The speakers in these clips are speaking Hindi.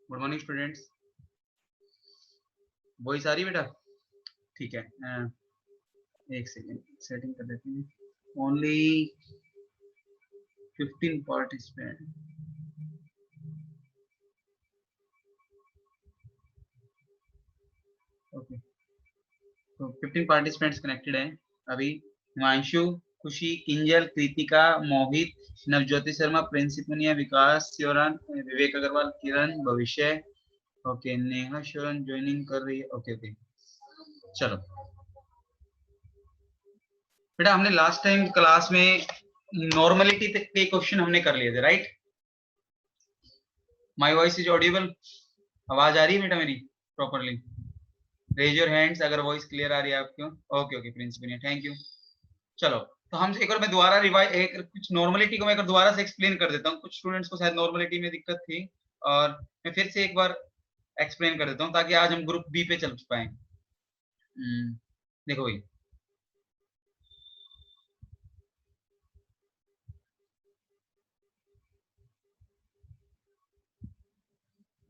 गुड मॉर्निंग स्टूडेंट्स, वॉइस आ रही बेटा? ठीक है, एक सेकेंड सेटिंग कर देते हैं। Only 15 participant. ओके, तो 15 पार्टिसिपेंट्स कनेक्टेड हैं अभी। हिमांशु, खुशी, किंजल, कृतिका, मोहित, नवज्योति शर्मा, प्रिंस पुनिया, विकास श्योरन, विवेक अग्रवाल, किरण, भविष्य। ओके, नेहा शरण ज्वाइनिंग कर रही है। ओके ओके, चलो बेटा, हमने लास्ट टाइम क्लास में नॉर्मलिटी तक के क्वेश्चन हमने कर लिए थे, right? My voice is Audible? आवाज आ रही है बेटा मेरी प्रॉपरली? रेज योर हैंड्स अगर वॉइस क्लियर आ रही है आपको। Okay okay Prince Punia, thank you. चलो, तो हम एक बार मैं दोबारा रिवाइज एक कुछ नॉर्मलिटी को मैं एक दोबारा से एक्सप्लेन कर देता हूँ। कुछ स्टूडेंट्स को शायद नॉर्मलिटी में दिक्कत थी, और मैं फिर से एक बार एक्सप्लेन कर देता हूँ ताकि आज हम ग्रुप बी पे चल पाए। देखो भाई,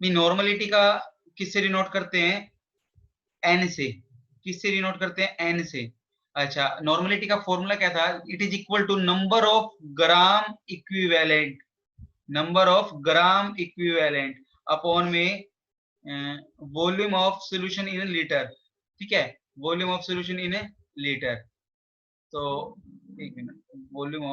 नॉर्मलिटी का किससे डिनोट करते हैं? एन से। किससे डिनोट करते हैं? एन से। अच्छा, नॉर्मलिटी का फॉर्मूला क्या था? It is equal to number of gram equivalent, number of gram equivalent upon में volume of solution in litre. ठीक है, volume of solution in litre. तो एक minute, volume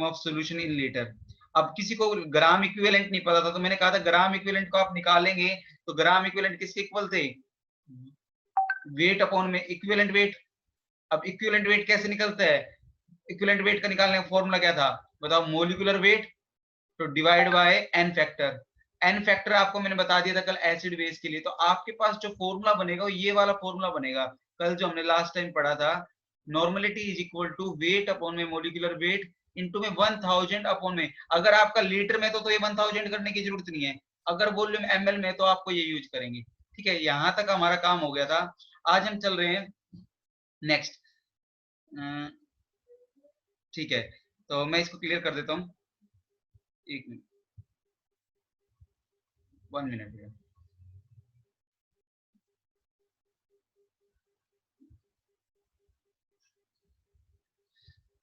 of solution in litre. अब किसी को ग्राम इक्विवेलेंट नहीं पता था, तो मैंने कहा था ग्राम इक्विवेलेंट को आप निकालेंगे तो ग्राम इक्विवेलेंट किसके इक्वल थे? वेट अपॉन में इक्विवेलेंट वेट। अब इक्विवेलेंट वेट कैसे निकलता है? इक्विवेलेंट वेट का निकालने का फॉर्मूला क्या था बताओ? मोलिकुलर वेट तो divide by n factor. N factor आपको मैंने बता दिया था कल एसिड बेस के लिए। तो आपके पास जो फॉर्मूला बनेगा वो ये वाला फॉर्मूला बनेगा, कल जो हमने लास्ट टाइम पढ़ा था। Normality is equal to weight upon में मोलिकुलर वेट इनटू में 1000 अपॉन में, अगर आपका लीटर में तो ये 1000 करने की जरूरत नहीं है, अगर वॉल्यूम एमएल में तो आपको ये यूज करेंगे। ठीक है, यहां तक हमारा काम हो गया था। आज हम चल रहे हैं नेक्स्ट। ठीक है, तो मैं इसको क्लियर कर देता हूँ। एक मिनट, 1 मिनट।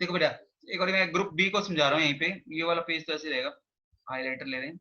देखो बेटा, एक बार मैं ग्रुप बी को समझा रहा हूँ। यहीं पे ये वाला पेज तो ऐसे रहेगा, हाईलाइटर ले रहे हैं।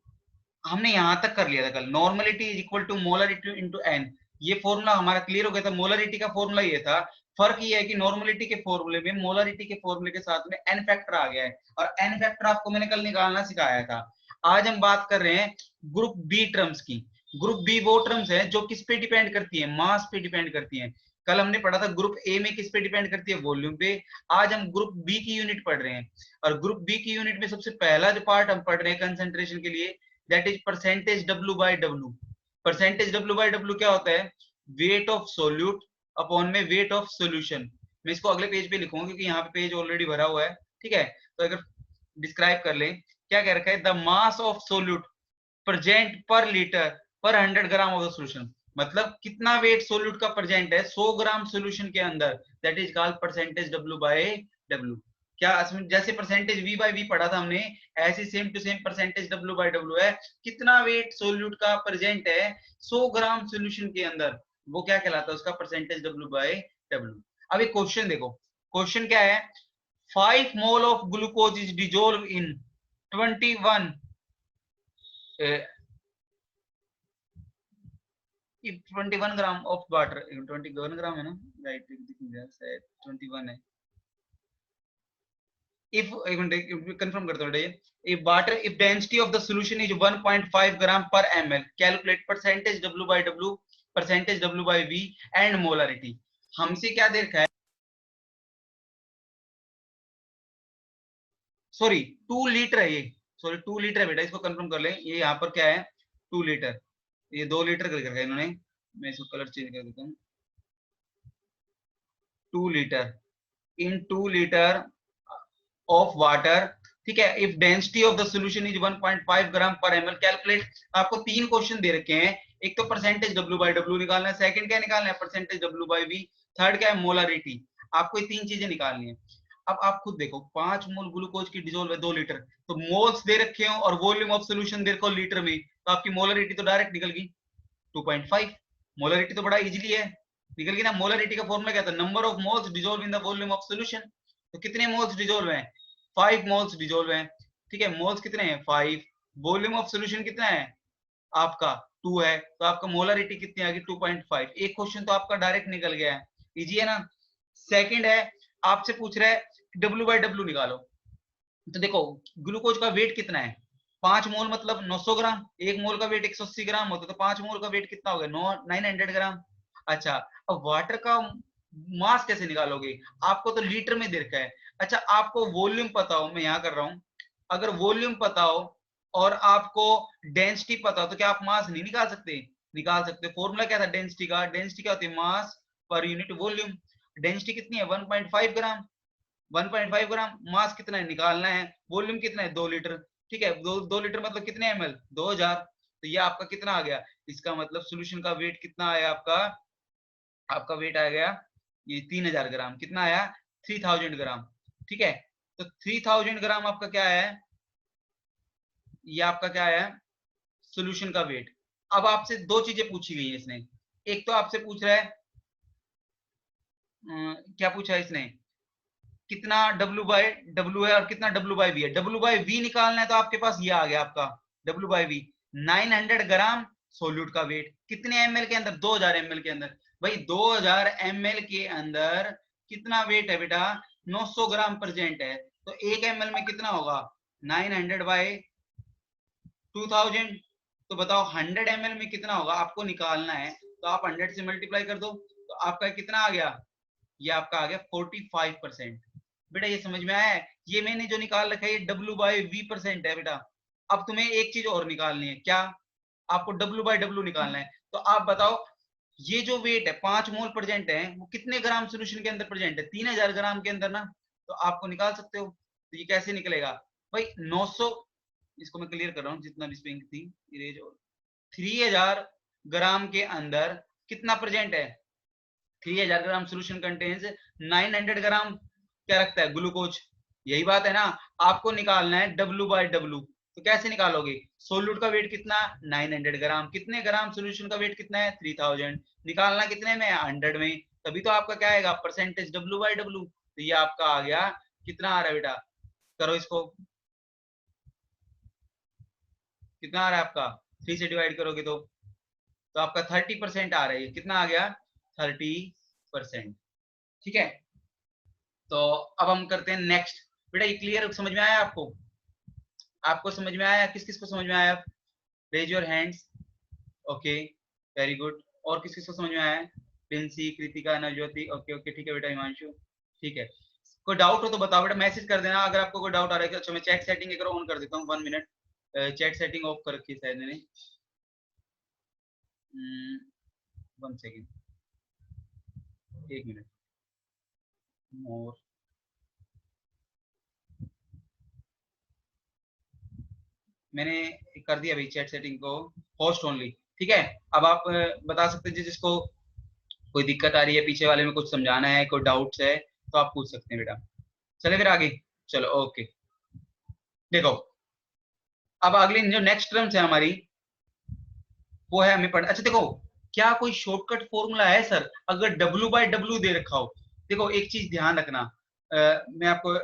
हमने यहां तक कर लिया था कल, normality is equal to molarity into n. ये फॉर्मूला हमारा क्लियर हो गया था। मोलरिटी का फॉर्मूला ये था। फर्क ये है कि नॉर्मलिटी के फॉर्मूले में मोलरिटी के फॉर्मूले के साथ में एन फैक्टर आ गया है, और एन फैक्टर आपको मैंने कल निकालना सिखाया था। आज हम बात कर रहे हैं ग्रुप बी टर्म्स की। ग्रुप बी वो टर्म्स है जो किस पे डिपेंड करती है? मास पे डिपेंड करती है। कल हमने पढ़ा था ग्रुप ए में किस पे डिपेंड करती है? वॉल्यूम पे। आज हम ग्रुप बी की यूनिट पढ़ रहे हैं, और ग्रुप बी की यूनिट में सबसे पहला जो पार्ट हम पढ़ रहे हैं कंसेंट्रेशन के लिए, that is percentage W by W. Percentage W by W क्या होता है? वेट ऑफ सोल्यूट अपॉन में वेट ऑफ सोल्यूशन। मैं इसको अगले पेज पे लिखूंगा क्योंकि यहाँ पे पेज ऑलरेडी भरा हुआ है, ठीक है। तो अगर डिस्क्राइब कर ले, क्या कह रखा है, the mass of solute present पर लीटर पर 100 ग्राम ऑफ द सोल्यूशन, मतलब कितना वेट सोल्यूट का प्रेजेंट है 100 ग्राम सोल्यूशन के अंदर, that is called percentage W by W. क्या जैसे परसेंटेज v बाय v पढ़ा था हमने, ऐसे same to same percentage w by w है, कितना वेट सोल्यूट का प्रेजेंट है 100 ग्राम सोल्यूशन के अंदर, वो क्या कहलाता है, उसका परसेंटेज w बाय w। अब एक क्वेश्चन देखो, क्वेश्चन क्या है, 5 mole of glucose is dissolve in 21 21 gram of water, 21 ग्राम है ना, राइट, 21 है। if कंफर्म करता हूँ, if water, if density of the solution is 1.5 gram per ml, calculate percentage w by w, percentage w by v and molarity। हमसे क्या दे रखा है, सॉरी 2 लीटर है ये, सॉरी 2 लीटर है बेटा, इसको कंफर्म कर ले, ये यहाँ पर क्या है 2 लीटर, ये 2 लीटर कर रखा है इन्होंने, मैं इसको कलर चेंज कर देता हूँ, 2 litre in 2 litre of water, ठीक है। If density of the solution is 1.5 ग्राम पर एमएल, कैलकुलेट, आपको 3 क्वेश्चन दे रखे हैं, एक तो परसेंटेज w बाय w निकालना है, सेकंड क्या निकालना है, percentage w by v, third क्या है, मोलरिटी। आपको ये 3 चीजें निकालनी है। अब आप खुद देखो, 5 मोल ग्लूकोज की डिजोल्व है 2 लीटर, तो मोल्स दे रखे हो और वॉल्यूम ऑफ सोल्यूशन दे रखो लीटर में, तो आपकी मोलरिटी तो डायरेक्ट निकल गई 2.5। मोलरिटी तो बड़ा इजीली है, निकल गई ना। मोलरिटी का फॉर्मूला क्या था, number of moles dissolve in the volume of solution, तो कितने मोल्स डिजोल्व हैं, 5 मोल्स डिजोल्व हैं, ठीक है। मोल्स कितने हैं 5, वॉल्यूम ऑफ सॉल्यूशन कितना है आपका 2 है, तो आपका मोलरिटी कितनी आ गई 2.5। एक क्वेश्चन तो आपका डायरेक्ट निकल गया है, इजी है ना। सेकंड है, आपसे पूछ रहा है W बाय W निकालो, तो देखो ग्लूकोज का वेट कितना है, 5 मोल मतलब 900 ग्राम, एक मोल का वेट 180 ग्राम होता है, तो 5 मोल का वेट कितना हो गया 900 ग्राम। अच्छा, अब वाटर का मास कैसे निकालोगे, आपको तो लीटर में दे रखा है। अच्छा, आपको वॉल्यूम पता हो, मैं यहाँ कर रहा हूँ, अगर वॉल्यूम पता हो और आपको डेंसिटी पता हो, तो क्या आप मास नहीं निकाल सकते, निकाल सकते। फॉर्मूला क्या था डेंसिटी का, डेंसिटी क्या होती है, मास पर यूनिट वॉल्यूम। डेंसिटी कितनी है 1.5 ग्राम, 1.5 ग्राम, मास कितना है निकालना है, वॉल्यूम कितना है 2 लीटर, ठीक है। 2 लीटर मतलब कितने एमएल 2000, तो ये आपका कितना आ गया, इसका मतलब सॉल्यूशन का वेट कितना आया आपका, आपका वेट आ गया ये 3000 ग्राम, कितना आया 3000 ग्राम, ठीक है। तो 3000 ग्राम आपका क्या है, ये आपका क्या है सॉल्यूशन का वेट। अब आपसे दो चीजें पूछी गई है इसने, एक तो आपसे पूछ रहा है क्या पूछा है इसने, कितना W बाय W है और कितना W बाय V है। W बाय V निकालना है, तो आपके पास ये आ गया आपका W by V 900 gram solute का वेट, कितने एमएल के अंदर 2000 एमएल के अंदर, भाई 2000 एमएल के अंदर कितना वेट है बेटा 900 ग्राम प्रेजेंट है, तो 1 एमएल में कितना होगा 900 बाय 2000, तो बताओ 100 एमएल में कितना होगा आपको निकालना है, तो आप 100 से मल्टीप्लाई कर दो, तो आपका कितना आ गया, ये आपका आ गया 45%। बेटा ये समझ में आया है, ये मैंने जो निकाल रखा है ये W बाय V परसेंट है बेटा। अब तुम्हें एक चीज और निकालनी है, क्या, आपको W बाय W निकालना है, तो आप बताओ ये जो वेट है 5 मोल प्रेजेंट है, वो कितने ग्राम सॉल्यूशन के अंदर प्रेजेंट है 3000 ग्राम के अंदर ना, तो आपको निकाल सकते हो। तो ये कैसे निकलेगा भाई 900, इसको मैं क्लियर कर रहा हूँ जितना भी स्पेलिंग थी इरेज, और 3000 ग्राम के अंदर कितना प्रेजेंट है 3000 ग्राम सोल्यूशन कंटेन्स 900 ग्राम क्या रखता है ग्लूकोज, यही बात है ना। आपको निकालना है W बाय W, तो कैसे निकालोगे, सोल्यूट का वेट कितना 900 ग्राम, कितने ग्राम सोल्यूशन का वेट कितना है 3000, निकालना कितने में 100 में, तभी तो आपका क्या आएगा परसेंटेज W बाय W। तो ये आपका आ गया, कितना आ रहा है बेटा, करो इसको, कितना आ रहा है आपका 3 से डिवाइड करोगे तो आपका 30% आ रहा है, कितना आ गया 30%, ठीक है। तो अब हम करते हैं नेक्स्ट, बेटा ये क्लियर समझ में आया आपको, आपको समझ में आया, किस किस को समझ में आया, raise your hands, okay very good, और किस किस को समझ में आया है, प्रिंसी कृतिका नवज्योति, ओके ओके ठीक है बेटा, हिमांशु ठीक है। कोई डाउट हो तो बताओ बेटा, मैसेज कर देना अगर आपको कोई डाउट आ रहा है। अच्छा मैं चैट सेटिंग एक ऑन कर देता हूँ, 1 मिनट, चैट सेटिंग ऑफ कर रखी है शायद मैंने, 1 सेकेंड, 1 मिनट। मोर, मैंने कर दिया भाई चैट सेटिंग को होस्ट ओनली। ठीक है, अब आप बता सकते हैं जिसको कोई दिक्कत आ रही है, पीछे वाले में कुछ समझाना है, कोई डाउट्स है तो आप पूछ सकते हैं बेटा। चले फिर आगे, चलो ओके। देखो अब अगली जो नेक्स्ट टर्म्स है हमारी वो है हमें पढ़, अच्छा देखो क्या कोई शॉर्टकट फॉर्मूला है सर अगर W/W दे रखा हो? देखो एक चीज ध्यान रखना, मैं आपको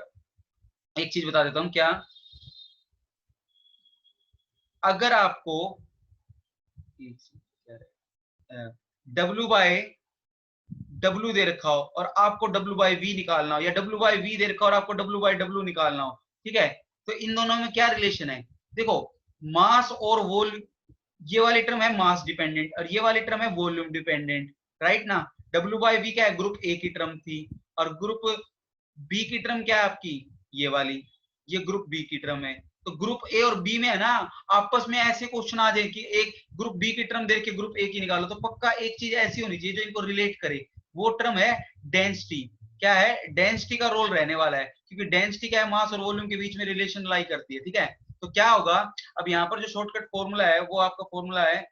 एक चीज बता देता हूं क्या, अगर आपको W/W दे रखा हो और आपको W/V निकालना हो, या W/V दे रखा हो और आपको W/W निकालना हो, ठीक है, तो इन दोनों में क्या रिलेशन है? देखो मास और वॉल्यूम, ये वाली टर्म है मास डिपेंडेंट और ये वाली टर्म है वॉल्यूम डिपेंडेंट, राइट ना। W/V क्या है, ग्रुप ए की टर्म थी, और ग्रुप बी की टर्म क्या है आपकी, ये वाली, ये ग्रुप बी की टर्म है। तो ग्रुप ए और बी में है ना, आपस में ऐसे क्वेश्चन आ जाए कि एक ग्रुप बी की टर्म देख के ग्रुप ए की निकालो, तो पक्का एक चीज ऐसी होनी चाहिए जो इनको रिलेट करे, वो टर्म है डेंसिटी। क्या है, डेंसिटी का रोल रहने वाला है, क्योंकि डेंसिटी क्या है, मास और वॉल्यूम के बीच में रिलेशन लाई करती है। ठीक है, तो क्या होगा, अब यहाँ पर जो शॉर्टकट फॉर्मूला है वो आपका फॉर्मूला है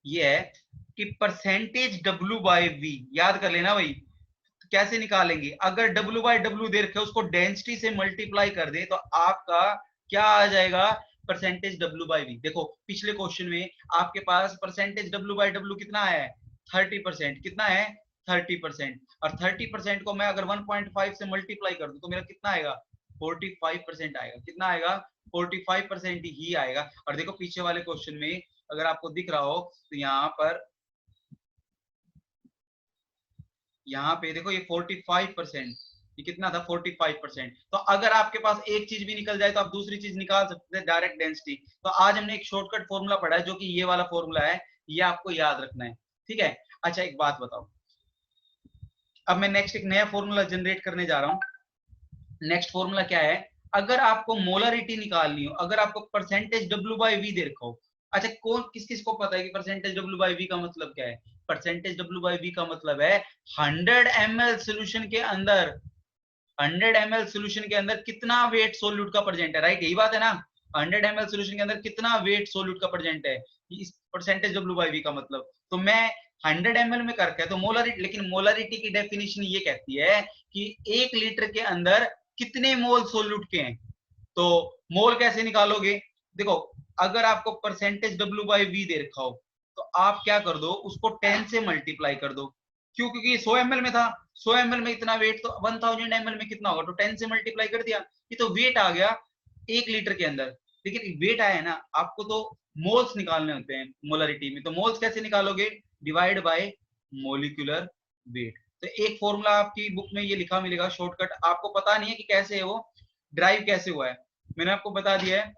ये है कि परसेंटेज W/V, याद कर लेना भाई। तो कैसे निकालेंगे, अगर W/W दे रखे उसको डेंसिटी से मल्टीप्लाई कर दे तो आपका क्या आ जाएगा, परसेंटेज W/V। देखो पिछले क्वेश्चन में आपके पास परसेंटेज W/W कितना है, 30%, कितना है 30%, और 30% को मैं अगर 1.5 से मल्टीप्लाई कर दूं तो मेरा कितना आएगा, 45% आएगा। कितना आएगा, 45% ही आएगा। और देखो पीछे वाले क्वेश्चन में अगर आपको दिख रहा हो तो यहाँ पे देखो ये 45%, ये कितना था 45%। तो अगर आपके पास एक चीज भी निकल जाए तो आप दूसरी चीज निकाल सकते हैं, डायरेक्ट डेंसिटी। तो आज हमने एक शॉर्टकट फॉर्मूला पढ़ा है जो कि ये वाला फॉर्मूला है, ये आपको याद रखना है। ठीक है, अच्छा एक बात बताओ, अब मैं नेक्स्ट एक नया फॉर्मूला जनरेट करने जा रहा हूँ। नेक्स्ट फॉर्मूला क्या है, अगर आपको मोलरिटी निकालनी हो, अगर आपको परसेंटेज W/V दे रखा हो, अच्छा कौन किस किस को पता है कि परसेंटेज W/V का मतलब क्या है? परसेंटेज W/V का मतलब है 100 ml सोल्यूशन के अंदर, 100 ml सोल्यूशन के अंदर कितना वेट सोल्यूट का प्रेजेंट है, राइट, यही बात है ना। 100 ml सोल्यूशन के अंदर कितना वेट सोल्यूट का प्रेजेंट है, इस परसेंटेज W/V का मतलब। तो मैं 100 ml में करके, तो मोलरिटी, लेकिन मोलरिटी की डेफिनेशन ये कहती है कि 1 लीटर के अंदर कितने मोल सोल्यूट के हैं। तो मोल कैसे निकालोगे, देखो अगर आपको परसेंटेज W/V दे रखा हो तो आप क्या कर दो, उसको 10 से मल्टीप्लाई कर दो। क्यों, क्योंकि 100 ml में था, 100 ml में इतना वेट, तो 1000 ml में कितना होगा, तो 10 से मल्टीप्लाई कर दिया, ये तो वेट आ गया 1 लीटर के अंदर। लेकिन वेट आया है ना, आपको तो मोल्स निकालने होते हैं मोलरिटी में, तो मोल्स कैसे निकालोगे, डिवाइड बाय मोलिकुलर वेट। तो एक फॉर्मूला आपकी बुक में ये लिखा मिलेगा शॉर्टकट, आपको पता नहीं है कि कैसे है वो ड्राइव कैसे हुआ है, मैंने आपको बता दिया है।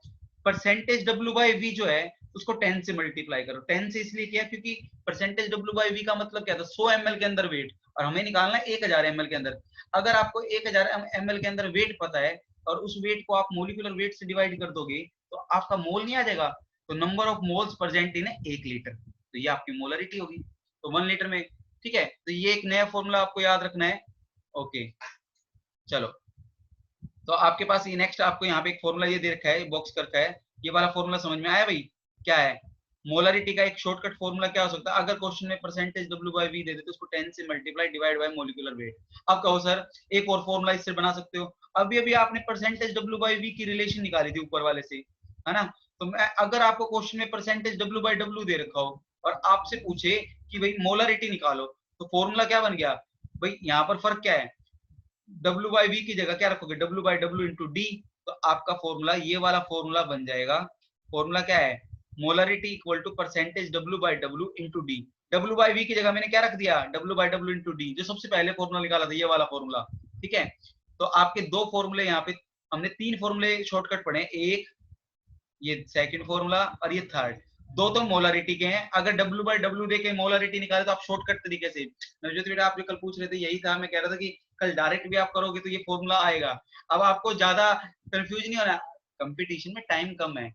परसेंटेज W/V जो है उसको 10 से मल्टीप्लाई करो। 10 से इसलिए किया क्योंकि परसेंटेज W/V का मतलब क्या था, 100 ml के अंदर वेट, और हमें निकालना है 1000 ml के अंदर। अगर आपको 1000 ml के अंदर वेट पता है और उस वेट को आप मोलिकुलर वेट से डिवाइड कर दोगे तो आपका मोल नहीं आ जाएगा, तो number of moles present in 1 litre, तो ये आपकी मोलरिटी होगी, तो 1 लीटर में। ठीक है, तो ये एक नया फॉर्मूला आपको याद रखना है। ओके चलो, तो आपके पास ये नेक्स्ट आपको यहाँ पे एक फॉर्मूला ये दे रखा है, बॉक्स करके है, ये वाला फॉर्मूला समझ में आया भाई, क्या है मोलरिटी का एक शॉर्टकट फॉर्मूला क्या हो सकता है, अगर क्वेश्चन में परसेंटेज W/V दे दे तो उसको 10 से multiply divide by molecular weight. अब कहो सर एक और फॉर्मूला इससे बना सकते हो, अभी अभी आपने परसेंटेज W/V की रिलेशन निकाली थी ऊपर वाले से, है ना। तो मैं अगर आपको क्वेश्चन में परसेंटेज W/W दे रखा हो और आपसे पूछे कि भाई मोलरिटी निकालो, तो फॉर्मूला क्या बन गया भाई, यहाँ पर फर्क क्या है, W/V की जगह क्या रखोगे, W/W इंटू डी, तो आपका फॉर्मूला ये वाला फॉर्मूला बन जाएगा। फॉर्मूला क्या है, molarity equal to percentage W/W into D. W/V की जगह मैंने क्या रख दिया, W/W इंटू डी, जो सबसे पहले फॉर्मूला निकाला था ये वाला फॉर्मूला। ठीक है, तो आपके दो फॉर्मूले यहाँ पे, हमने 3 फॉर्मूले शॉर्टकट पढ़े, एक ये सेकंड फॉर्मूला और ये थर्ड, दो तो मोलरिटी के हैं। अगर W/W दे के मोलरिटी निकाले तो आप शॉर्टकट तरीके से, नवजोत बेटा आप जो कल पूछ रहे थे यही था, मैं कह रहा था कि कल डायरेक्ट भी आप करोगे तो ये फॉर्मूला आएगा। अब आपको ज्यादा कंफ्यूज नहीं होना, कंपटीशन में टाइम कम है,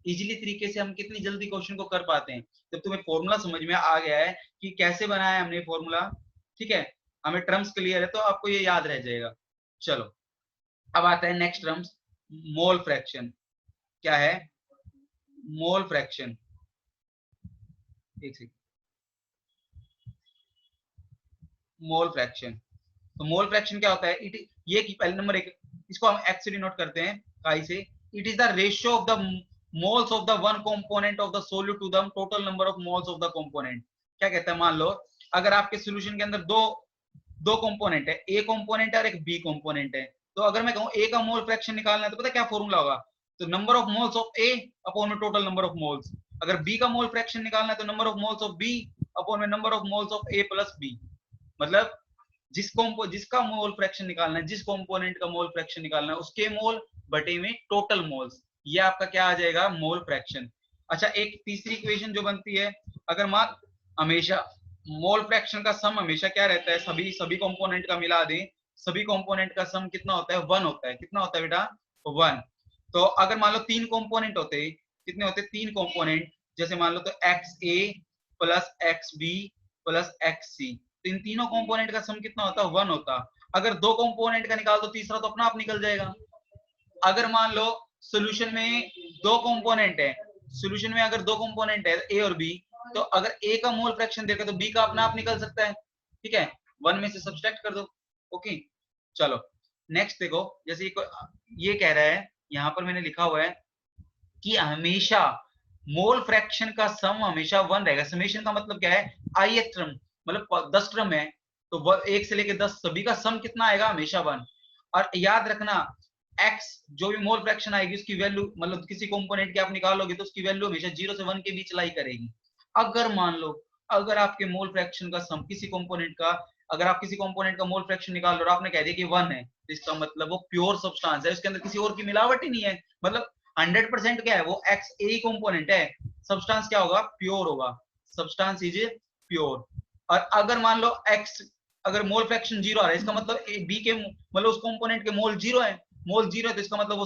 इजीली तरीके से हम कितनी जल्दी क्वेश्चन को कर पाते हैं जब तुम्हें फॉर्मूला समझ में आ गया है कि कैसे बनाया है हमने फॉर्मूला, ठीक है, हमें टर्म्स क्लियर है तो आपको ये याद रह जाएगा। चलो अब आता है नेक्स्ट टर्म्स, मोल फ्रैक्शन। क्या है मोल फ्रैक्शन? एक सेकंड, मोल फ्रैक्शन। तो मोल फ्रैक्शन क्या होता है? ये की पहले नंबर एक, इसको हम एक्स से डिनोट करते हैं काई से। It is the ratio of the moles of the one component of the solute to the total number of moles of the component. क्या कहते हैं, मान लो अगर आपके सॉल्यूशन के अंदर दो दो कंपोनेंट है, ए कंपोनेंट है और एक बी कंपोनेंट है, तो अगर मैं कहूं ए का मोल फ्रैक्शन निकालना है तो पता क्या फॉर्मूला होगा? तो number of moles of A upon में टोटल नंबर ऑफ मोल्स। अगर बी का मोल फ्रैक्शन निकालना है तो number of moles of B upon में number of moles of A plus B. मतलब जिसका मोल फ्रैक्शन निकालना है, जिस कंपोनेंट का मोल फ्रैक्शन निकालना है, उसके मोल बटे में टोटल मोल्स, ये आपका क्या आ जाएगा? Mole fraction. अच्छा, एक तीसरी इक्वेशन जो बनती है, अगर मान हमेशा मोल फ्रैक्शन का सम हमेशा क्या रहता है? सभी कंपोनेंट का मिला दें, सभी कंपोनेंट का सम कितना होता है? 1 होता है। कितना होता है बेटा? 1। तो अगर मान लो 3 कंपोनेंट होते, कितने होते? 3 कंपोनेंट, जैसे मान लो तो X A plus X B plus X C, तो इन तीनों कंपोनेंट का सम कितना होता? 1 होता। अगर दो कंपोनेंट का निकाल दो, तीसरा तो अपना आप निकल जाएगा। अगर मान लो सॉल्यूशन में दो कंपोनेंट है, सॉल्यूशन में अगर दो कंपोनेंट है ए और बी, तो अगर ए का मोल फ्रैक्शन देखा तो बी का अपना आप निकल सकता है, ठीक है, 1 में से सब्सट्रैक्ट कर दो। ओके, चलो नेक्स्ट देखो, जैसे ये कह रहा है, यहां पर मैंने लिखा हुआ है कि हमेशा मोल फ्रैक्शन का सम हमेशा 1 रहेगा। समेशन का मतलब क्या है? ith टर्म, मतलब 10 टर्म है तो 1 से लेके 10 सभी का सम कितना आएगा? हमेशा 1। और याद रखना x जो भी मोल फ्रैक्शन आएगी उसकी वैल्यू, मतलब किसी कंपोनेंट की आप निकालोगे तो उसकी वैल्यू हमेशा 0 से 1 के बीच लाई करेगी। अगर मान लो अगर आपके मोल फ्रैक्शन का सम किसी कंपोनेंट का, अगर आप किसी कंपोनेंट का मोल फ्रैक्शन निकाल लो और आपने कह दिया कि 1 है, तो इसका मतलब वो प्योर सब्सटेंस है, उसके अंदर किसी और की मिलावट ही नहीं है। मतलब 100% क्या है वो? एक्स ए कंपोनेंट है, सब्सटेंस क्या होगा? प्योर होगा, सब्सटेंस इज प्योर। और अगर मान लो एक्स, अगर मोल फ्रैक्शन 0 आ रहा है, इसका मतलब बी के, मतलब उस कंपोनेंट के मोल 0 है, मोल 0 है, तो इसका मतलब वो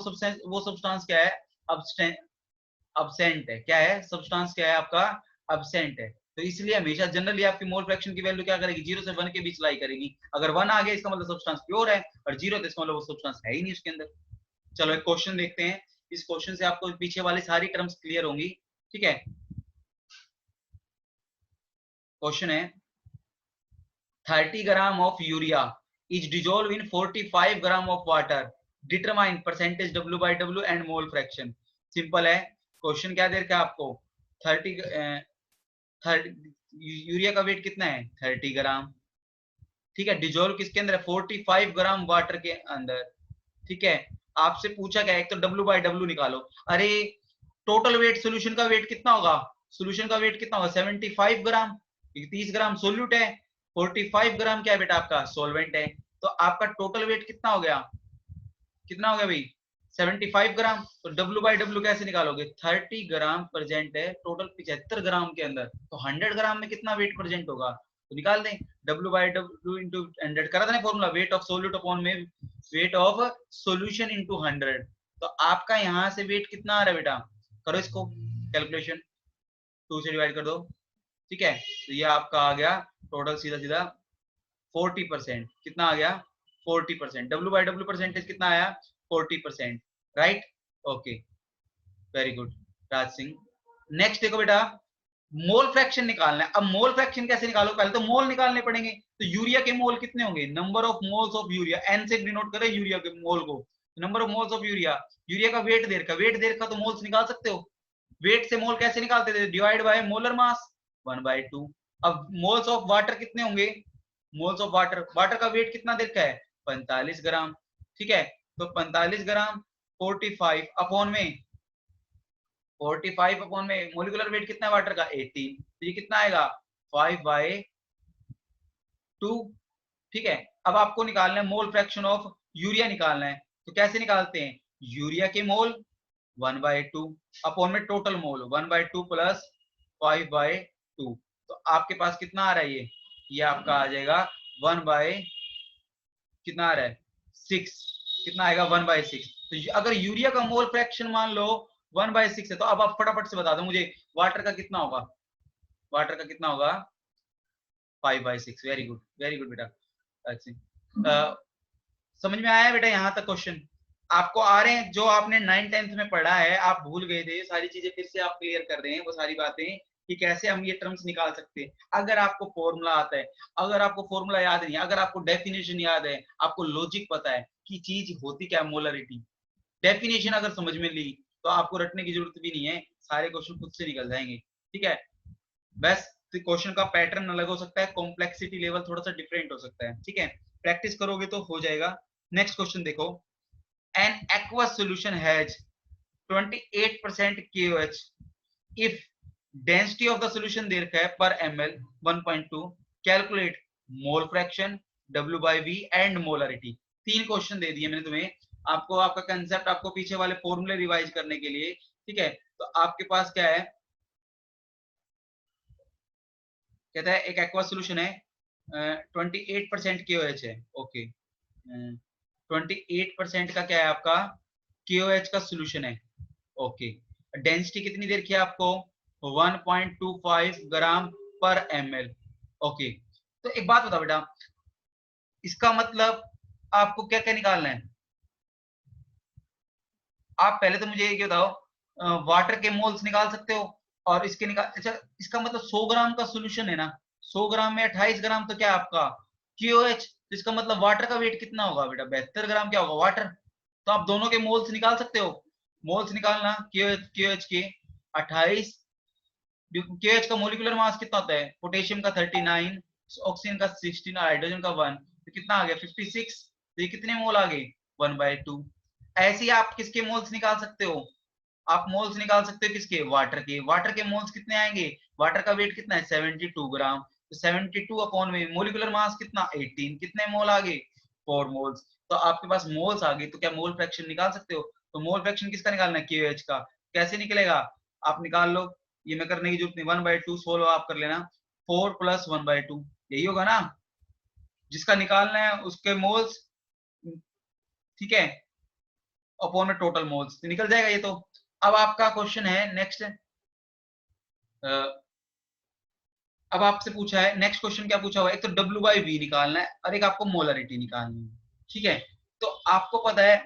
सब्सटेंस क्या है? अब्सेंट है। क्या है? सब्सटेंस क्या है आपका? अब्सेंट है। तो इसलिए हमेशा जनरली आपकी मोल फ्रैक्शन की वैल्यू क्या करेगी? 0 से 1 के बीच लाई करेगी। अगर 1 आ गया इसका मतलब सब्सटेंस प्योर है, और 0 तो इसका मतलब वो सब्सटेंस है ही नहीं उसके अंदर। चलो एक क्वेश्चन देखते हैं, इस क्वेश्चन से आपको पीछे वाली सारी टर्म्स क्लियर होंगी, ठीक है। क्वेश्चन है 30 gram of urea is dissolve in 45 gram of water, determine percentage W by W and mole fraction. Simple है क्वेश्चन, क्या दे रखा है आपको? 30 यूरिया का वेट कितना है? 30 ग्राम, ठीक है, डिजोल्व किसके अंदर है? 45 ग्राम वाटर के अंदर, ठीक है। आपसे पूछा गया एक तो डब्ल्यू बाई डब्ल्यू निकालो। अरे टोटल वेट, सोल्यूशन का वेट कितना होगा? सोल्यूशन का वेट कितना होगा? 75 ग्राम, 30 ग्राम सोल्यूट है, 45 ग्राम क्या है बेटा? आपका सोलवेंट है। तो आपका टोटल वेट कितना हो गया? कितना हो गया भाई? 75 ग्राम। तो डब्ल्यू बाई डब्ल्यू कैसे निकालोगे? 30 ग्राम प्रेजेंट है टोटल 75 ग्राम के अंदर, तो 100 ग्राम में कितना वेट प्रेजेंट होगा? तो निकाल दें, डब्ल्यू बाई डब्ल्यू इंटू 100 करा था ना formula, wait of solute upon में वेट ऑफ सोल्यूशन इंटू 100। तो आपका यहाँ से वेट कितना आ रहा है बेटा? करो इसको कैलकुलेशन, 2 से डिवाइड कर दो, ठीक है। तो ये आपका आ गया टोटल सीधा सीधा 40%। कितना आ गया? 40%। डब्ल्यू बाई डब्ल्यू परसेंटेज कितना आया? 40%, right. Okay, very good Raj Singh. Next देखो बेटा, मोल फ्रैक्शन निकालना है। अब मोल फ्रैक्शन कैसे निकालो? पहले तो मोल निकालने पड़ेंगे। तो यूरिया के मोल कितने होंगे? Number of moles of urea, N से डिनोट करें यूरिया के मोल को, number of moles of urea. Urea का वेट दे रखा, वेट दे रखा तो मोल्स निकाल सकते हो। वेट से मोल कैसे निकालते थे? Divide by molar mass 1/2। अब मोल्स ऑफ वाटर कितने होंगे? मोल्स ऑफ वाटर, वाटर का वेट कितना दे रखा है? 45 ग्राम, ठीक है। तो 45 ग्राम 45 अपॉन में 45 अपॉन में मोलिकुलर वेट कितना है वाटर का? 18। तो ये कितना आएगा? 5/2, ठीक है। अब आपको निकालना है मोल फ्रैक्शन ऑफ यूरिया निकालना है। तो कैसे निकालते हैं? यूरिया के मोल 1/2 अपॉन में टोटल मोल 1/2 प्लस 5/2। तो आपके पास कितना आ रहा है? ये आपका आ जाएगा 1/, कितना आ रहा है? 6। कितना आएगा? 1/6। तो अगर यूरिया का मोल फ्रैक्शन मान लो 1/6 है। तो अब आप फटाफट से बता दो मुझे वाटर का कितना होगा, वाटर का कितना होगा 5/6। वेरी गुड बेटा। समझ में आया बेटा यहाँ तक क्वेश्चन आपको आ रहे हैं? जो आपने 9th-10th में पढ़ा है आप भूल गए थे, सारी चीजें फिर से आप क्लियर कर रहे हैं वो सारी बातें कि कैसे हम ये टर्म्स निकाल सकते हैं। अगर आपको फॉर्मूला आता है, अगर आपको फॉर्मूला याद नहीं, अगर आपको डेफिनेशन याद है, आपको लॉजिक पता है कि चीज होती क्या, मोलरिटी, डेफिनेशन अगर समझ में ली तो आपको रटने की जरूरत भी नहीं है, सारे क्वेश्चन खुद से निकल जाएंगे। ठीक है, बस क्वेश्चन का पैटर्न अलग हो सकता है, कॉम्प्लेक्सिटी लेवल थोड़ा सा डिफरेंट हो सकता है। ठीक है, प्रैक्टिस करोगे तो हो जाएगा। नेक्स्ट क्वेश्चन देखो, an aqueous solution has 28% KOH if density of the solution दे रखा है per ml 1.2, calculate mole fraction, W by V and molarity। 3 question दे दिए मैंने तुम्हें, आपको आपका कंसेप्ट, आपको पीछे वाले फॉर्मूले रिवाइज करने के लिए। ठीक है, तो आपके पास क्या है, कहता है एक एक्वा सोल्यूशन है 28% KOH है। ओके, 28% का क्या है आपका KOH का सोल्यूशन है। ओके, डेंसिटी कितनी देर की है आपको 1.25 ग्राम पर ml। ओके, तो एक बात बताओ बेटा, इसका मतलब आपको क्या क्या निकालना है? आप पहले तो मुझे ये बताओ वाटर के मोल्स निकाल सकते हो और इसके निकाल, अच्छा इसका मतलब 100 ग्राम का सोल्यूशन है ना, 100 ग्राम में 28 ग्राम तो क्या है आपका KOH, इसका मतलब वाटर का वेट कितना होगा बेटा 72 ग्राम क्या होगा वाटर। तो आप दोनों के मोल्स निकाल सकते हो, मोल्स निकालना KOH के 28, KOH का मोलिकुलर मास कितना होता है, पोटेशियम का 39, ऑक्सीजन का 16, हाइड्रोजन का 1, तो कितना आ गया 56। तो ये कितने मोल आ गए 1/2। ऐसे ही आप किसके मोल्स निकाल सकते हो, आप मोल्स निकाल सकते हो किसके, वाटर के। वाटर के मोल्स कितने आएंगे, वाटर का वेट कितना है 72 ग्राम, तो 72 अपॉन में मोलिकुलर मास कितना 18, कितने मोल आ गए 4 मोल्स। तो आपके पास मोल्स आ गए, तो क्या मोल फ्रैक्शन निकाल सकते हो? तो मोल फ्रैक्शन किसका निकालना है, KOH का। कैसे निकलेगा, आप निकाल लो, ये मैं करने की जरूरत नहीं, 1/2 सोल्व आप कर लेना, 4 + 1/2 यही होगा ना, जिसका निकालना है उसके मोल्स। ठीक है, अपॉन में टोटल मोल्स निकल जाएगा ये तो। अब आपका क्वेश्चन है नेक्स्ट, अब आपसे पूछा है नेक्स्ट क्वेश्चन, क्या पूछा हुआ है, एक तो W/V निकालना है और एक आपको मोलरिटी निकालनी है। ठीक है, तो आपको पता है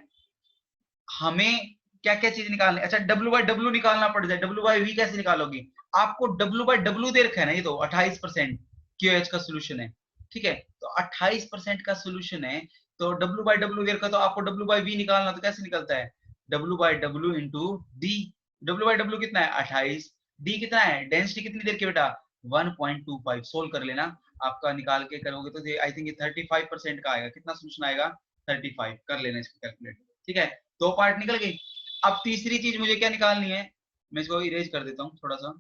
हमें क्या क्या चीज निकालनी है। अच्छा W/W निकालना पड़ जाए, W/V कैसे निकालोगे, आपको W/W दे रखा है ना, ये तो 28% KOH का सोल्यूशन है। ठीक है, तो 28% का सोल्यूशन है, तो W/W दे रखा, तो आपको W/V निकालना, तो कैसे निकलता है W/W इंटू D। W/W कितना है 28, D कितना है, डेंसिटी कितनी देर की बेटा 1.25, सोल्व कर लेना, आपका निकाल के करोगे तो आई थिंक 35% का आएगा, कितना सोल्यूशन आएगा 35, कर लेना इसको कैलकुलेट। ठीक है, 2 पार्ट निकल गई। अब तीसरी चीज मुझे क्या निकालनी है, मैं इसको इरेज कर देता हूँ थोड़ा सा,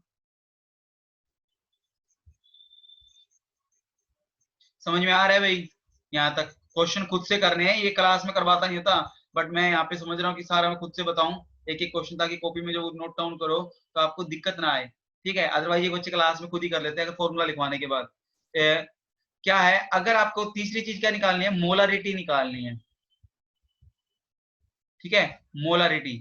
समझ में आ रहा है भाई? यहाँ तक क्वेश्चन खुद से करने हैं, ये क्लास में करवाता नहीं होता, बट मैं यहाँ पे समझ रहा हूँ कि सारा मैं खुद से बताऊं एक एक क्वेश्चन, ताकि कॉपी में जो नोट डाउन करो तो आपको दिक्कत ना आए। ठीक है, अदरवाइज ये बच्चे क्लास में खुद ही कर लेते हैं फॉर्मूला लिखवाने के बाद। क्या है, अगर आपको तीसरी चीज क्या निकालनी है, मोलारिटी निकालनी है। ठीक है, मोलारिटी,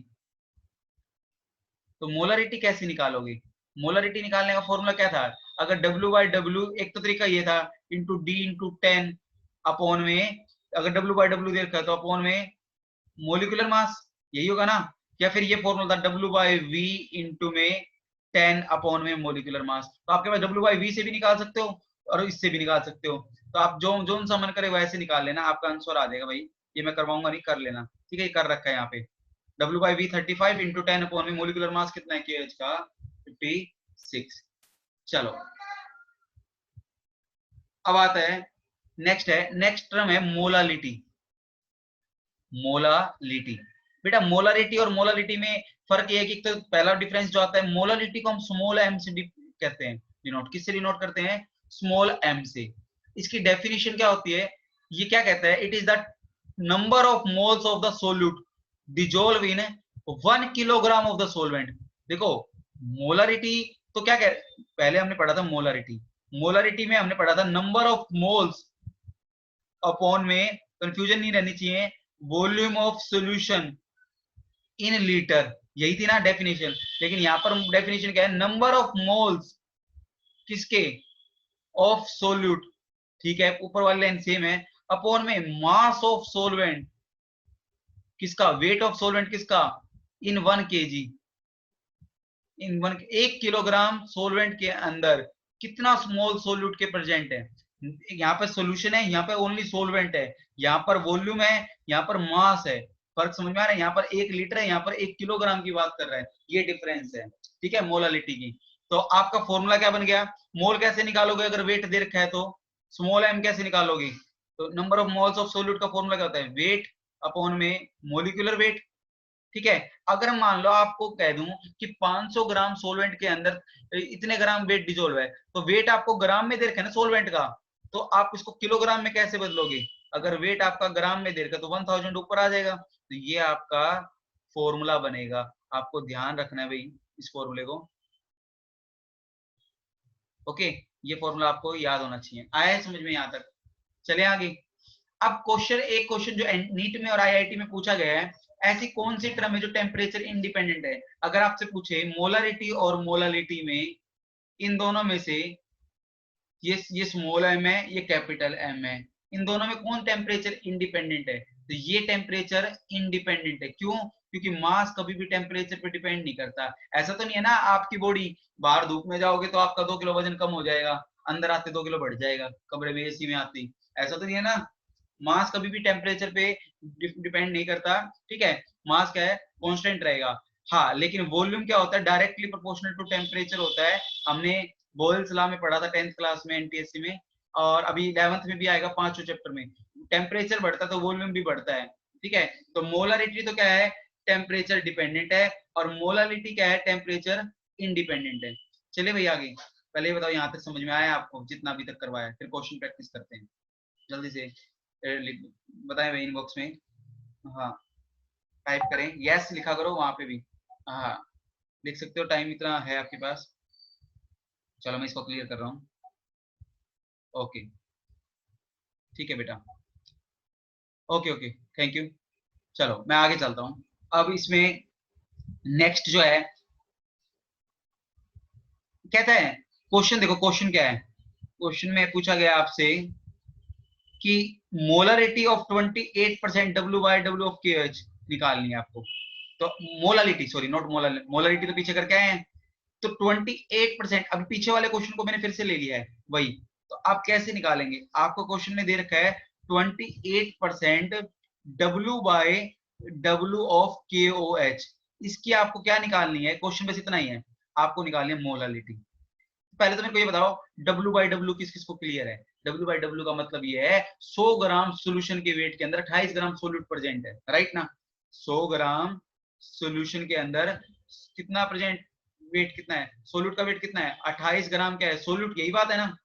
तो मोलारिटी कैसे निकालोगे, मोलारिटी निकालने का फॉर्मूला क्या था, अगर W/W, एक तो तरीका ये था इंटू D इंटू 10 अपॉन में, अगर W/W दे रखा है तो अपॉन में मोलिकुलर मास, यही होगा ना, या फिर ये फॉर्मूला था W/V इंटू में 10 अपॉन में मोलिकुलर मास। तो आपके पास W/V से भी निकाल सकते हो और इससे भी निकाल सकते हो, तो आप जो जो सा मन करे वैसे निकाल लेना, आपका आंसर आ जाएगा भाई। ये मैं करवाऊंगा नहीं, कर लेना। ठीक है, कर रखा है यहाँ पे W/V 35 इंटू 10 अपॉन में मोलिकुलर मास कितना है KH का 56। चलो अब आता है नेक्स्ट, है नेक्स्ट टर्म है मोलालिटी। मोलालिटी बेटा, मोलारिटी और मोलालिटी में फर्क ये है कि तो पहला डिफरेंस जो आता है, मोलालिटी को हम स्मॉल m से कहते हैं डिनोट, किससे डिनोट करते हैं, स्मॉल m से। इसकी डेफिनेशन क्या होती है, ये क्या कहता है, it is the number of moles of the solute dissolve in 1 kilogram of the solvent. देखो मोलारिटी तो क्या कह, पहले हमने पढ़ा था मोलारिटी, मोलारिटी में हमने पढ़ा था नंबर ऑफ मोल्स अपॉन में, कंफ्यूजन नहीं रहनी चाहिए, volume of solution in litre, यही थी ना डेफिनेशन। लेकिन यहाँ पर डेफिनेशन क्या है, नंबर ऑफ मोल्स किसके, ऑफ सोल्यूट, ठीक है, ऊपर वाली लाइन सेम है, अपॉन में मास ऑफ सोलवेंट, किसका, वेट ऑफ सोलवेंट किसका, इन 1 kg, इन 1 किलोग्राम सोलवेंट के अंदर कितना स्मॉल सोल्यूट के प्रेजेंट है। यहाँ पर सॉल्यूशन है, यहाँ पे ओनली सोलवेंट है, यहाँ पर वॉल्यूम है, यहाँ पर मास है। फर्क समझ में आ रहा है, यहाँ पर 1 लीटर है, यहाँ पर 1 किलोग्राम की बात कर रहा है, ये डिफरेंस है, ठीक है, मोलालिटी की। तो आपका फॉर्मूला क्या बन गया, मोल कैसे निकालोगे अगर वेट दे रखा है तो, स्मॉल एम कैसे निकालोगे, तो number of moles of solute का फॉर्मूला क्या होता है, वेट अपॉन में मोलिकुलर वेट, ठीक है। अगर मान लो आपको कह दूं कि 500 ग्राम सोलवेंट के अंदर इतने ग्राम वेट डिजोल्व है, तो वेट आपको ग्राम में दे रखा है ना सोलवेंट का, तो आप इसको किलोग्राम में कैसे बदलोगे, अगर वेट आपका ग्राम में दे रखा तो 1000 ऊपर आ जाएगा। तो ये आपका फॉर्मूला बनेगा, आपको ध्यान रखना है भाई इस फॉर्मूले को, ओके, ये फॉर्मूला आपको याद होना चाहिए। आया है समझ में यहाँ तक, चले आगे। अब क्वेश्चन, एक क्वेश्चन जो नीट में और आईआईटी में पूछा गया है, ऐसी कौन सी टर्म है जो टेम्परेचर इंडिपेंडेंट है। अगर आपसे पूछे मोलरिटी और मोलालिटी में, इन दोनों में से ये स्मॉल एम है, ये कैपिटल एम है, इन दोनों में कौन टेम्परेचर इंडिपेंडेंट है, तो ये टेम्परेचर इंडिपेंडेंट है। क्यों, क्योंकि मास कभी भी टेम्परेचर पे डिपेंड नहीं करता। ऐसा तो नहीं है ना आपकी बॉडी, बाहर धूप में जाओगे तो आपका 2 किलो वजन कम हो जाएगा, अंदर आते 2 किलो बढ़ जाएगा, कमरे में एसी में आती, ऐसा तो नहीं है ना। मास कभी भी टेम्परेचर पे डिपेंड नहीं करता, ठीक है, मास क्या है, कांस्टेंट रहेगा। हाँ, लेकिन वॉल्यूम क्या होता है, डायरेक्टली प्रोपोर्शनल टू टेम्परेचर होता है। हमने बोयल्स लॉ में पढ़ा था 10th क्लास में एनटीएससी में, और अभी 11th में भी आएगा 5वें चैप्टर में। टेम्परेचर बढ़ता है तो वॉल्यूम भी बढ़ता है, ठीक है। तो मोलारिटी तो क्या है, टेम्परेचर डिपेंडेंट है, और मोलालिटी क्या है, टेम्परेचर इंडिपेंडेंट है। चलिए भाई आगे, पहले बताओ यहाँ तक समझ में आया आपको, जितना अभी तक करवाया, फिर क्वेश्चन प्रैक्टिस करते हैं जल्दी से। बताएं भाई इनबॉक्स में, हाँ टाइप करें, यस लिखा करो वहां पे भी, हाँ लिख सकते हो, टाइम इतना है आपके पास। चलो मैं इसको क्लियर कर रहा हूँ, ओके ठीक है बेटा, ओके ओके थैंक यू। चलो मैं आगे चलता हूँ। अब इसमें नेक्स्ट जो है, कहता है क्वेश्चन, देखो क्वेश्चन क्या है, क्वेश्चन में पूछा गया आपसे कि molarity of 28% W by W of के एच निकालनी है आपको। तो मोलालिटी, सॉरी नॉट मोलालिटी तो पीछे करके आए हैं। तो 28%, अभी पीछे वाले क्वेश्चन को मैंने फिर से ले लिया है वही, तो आप कैसे निकालेंगे, आपको क्वेश्चन में दे रखा है 28% डब्ल्यू बाय डब्ल्यू ऑफ के ओ एच, इसकी आपको क्या निकालनी है, क्वेश्चन बस इतना ही है, आपको निकालनी है मोलालिटी। पहले तो मेरे को ये बताओ, डब्ल्यू बाई डब्ल्यू किस किस को क्लियर है, डब्ल्यू बाई डब्ल्यू का मतलब ये है 100 ग्राम सोल्यूशन के वेट के अंदर 28 ग्राम सोल्यूट प्रेजेंट है, राइट ना। 100 ग्राम सोल्यूशन के अंदर कितना प्रेजेंट, वेट कितना है, सोल्यूट का वेट कितना है 28 ग्राम, क्या है सोल्यूट, यही बात है ना,